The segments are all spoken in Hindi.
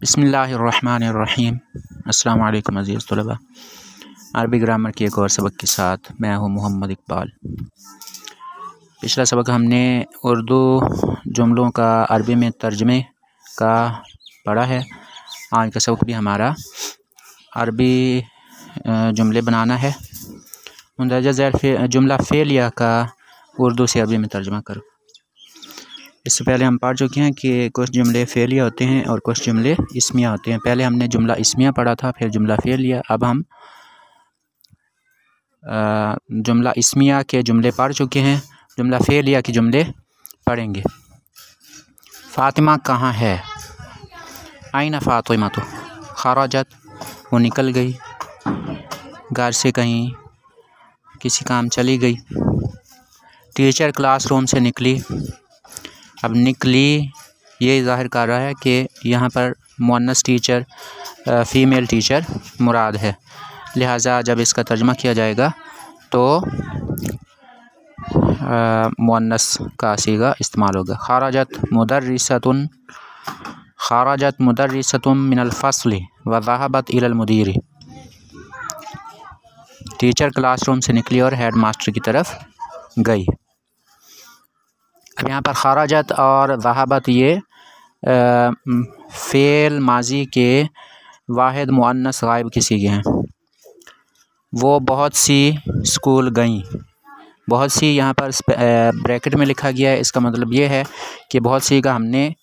बिस्मिल्लाहिर्रहमानिर्रहीम। अस्सलामु अलैकुम अज़ीज़ तलबा। अरबी ग्रामर के एक और सबक के साथ मैं हूँ मोहम्मद इकबाल। पिछला सबक हमने उर्दू जुमलों का अरबी में तर्जमे का पढ़ा है। आज का सबक भी हमारा अरबी जुमले बनाना है। मुंदरजा ज़ैल जुमला फ़ेलिया का उर्दू से अरबी में तर्जमा करो। इससे पहले हम पढ़ चुके हैं कि कुछ जुमले फ़ेलिया होते हैं और कुछ जुमले इस्मिया होते हैं। पहले हमने जुमला इस्मिया पढ़ा था, फिर जुमला फ़ेलिया। अब हम जुमला इस्मिया के जुमले पढ़ चुके हैं, जुमला फ़ेलिया के जुमले पढ़ेंगे। फ़ातिमा कहाँ है? आइना फ़ातिमा तो खराजत, वो निकल गई, घर से कहीं किसी काम चली गई। टीचर क्लासरूम से निकली। अब निकली ये ज़ाहिर कर रहा है कि यहाँ पर मुअन्नस टीचर फ़ीमेल टीचर मुराद है, लिहाजा जब इसका तर्जुमा किया जाएगा तो मुअन्नस का सीगा इस्तेमाल होगा। खराजत मुदर्रिसतुन मिनल फ़स्ल व ज़हबत इलल मुदीर। टीचर क्लासरूम से निकली और हेड मास्टर की तरफ गई। अब यहाँ पर खराजत और ज़हबत ये फ़ेल माजी के वाहिद मुअन्नस गायब की सीगे हैं। वो बहुत सी स्कूल गईं। बहुत सी यहाँ पर ब्रैकेट में लिखा गया है। इसका मतलब ये है कि बहुत सी का हमने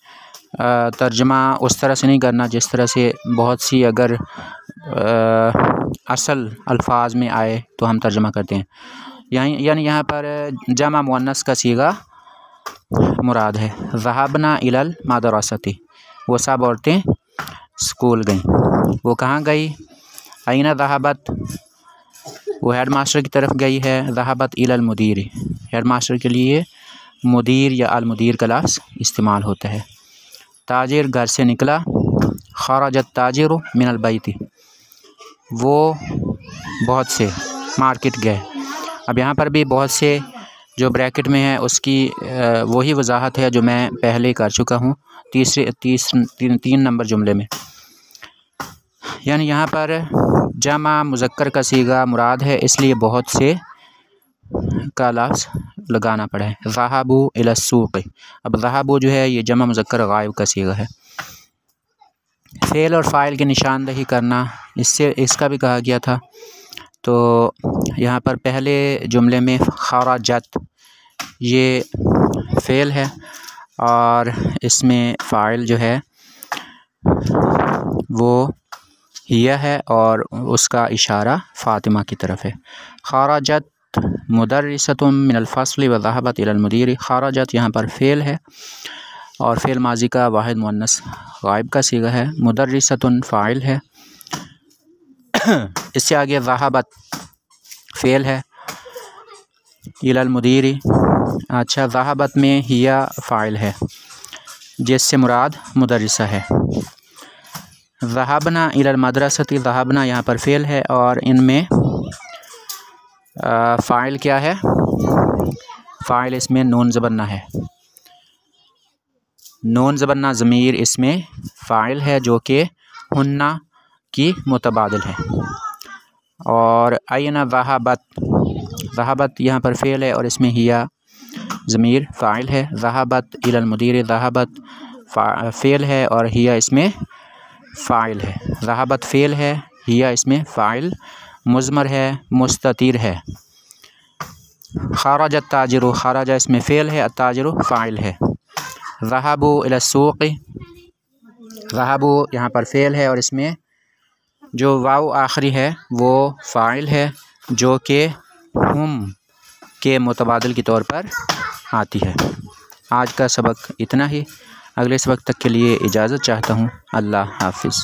तर्जमा उस तरह से नहीं करना जिस तरह से बहुत सी अगर असल अल्फाज में आए तो हम तर्जमा करते हैं। यानी यहाँ पर जमा मुअन्नस का सीगा मुराद है। ज़हबना इलल मदरसती, वो सब औरतें स्कूल गईं। वो कहाँ गई? आइना ज़हबत, वो हेड मास्टर की तरफ गई है। ज़हबत इलल मुदीर, हेड मास्टर के लिए मुदीर या अल मुदीर का लफ्ज़ इस्तेमाल होता है। ताजिर घर से निकला। खराजत ताजिरु मिनल बैती, वो बहुत से मार्केट गए। अब यहाँ पर भी बहुत से जो ब्रैकेट में है उसकी वही वजाहत है जो मैं पहले कर चुका हूँ तीन नंबर जुमले में। यानी यहाँ पर जमा मुज़क्कर का सीगा मुराद है, इसलिए बहुत से का लफ्ज़ लगाना पड़ा है। ज़हाबू इलस्सूक़, अब ज़हाबू जो है ये जमा मुज़क्कर गायब का सीगा है। फ़ेल और फ़ाइल की निशानदही करना, इसका भी कहा गया था। तो यहाँ पर पहले जुमले में खराजत ये फ़ेल है और इसमें फ़ाइल जो है वो हिया है और उसका इशारा फ़ातिमा की तरफ है। खराजत मुदर्रिसतुन मिनल फ़स्ल व ज़हबत इलल मुदीर। खराजत यहाँ पर फ़ेल है और फ़ेल माजी का वाहिद मुअन्नस गायब का सीगा है। मुदर्रिसतुन फ़ाइल है। इससे आगे ज़हबत फ़ेल है। इलल मुदीरी, अच्छा ज़हबत में हिया फ़ाइल है जिससे मुराद मुदर्रिसा है। ज़हबना इलल मदरसती, ज़हबना यहाँ पर फ़ेल है और इनमें फ़ाइल क्या है? फ़ाइल इसमें नून ज़बन्ना है। नून ज़बन्ना ज़मीर इसमें फ़ाइल है जो कि हुन्ना की मुतबादिल है। और आइना ज़हबत, ज़हबत यहाँ पर फ़ेल है और इसमें हिया ज़मीर फ़ाइल है। ज़हबत इलल मुदीर, ज़हबत फ़ेल है और हिया इसमें फ़ाइल है। ज़हबत फ़ेल है, हिया इसमें फ़ाइल, मुज़मर है, मुस्ततिर है। खराजत ताजिरु, खराजा इसमें फ़ेल है, ताजिरु फ़ाइल है। ज़हाबू इलस्सूक़, ज़हाबू यहाँ पर फ़ेल है और इसमें जो वाव आखिरी है वो फ़ाइल है जो कि हुम के मुतबादिल के तौर पर आती है। आज का सबक इतना ही। अगले सबक तक के लिए इजाज़त चाहता हूँ। अल्लाह हाफ़िज़।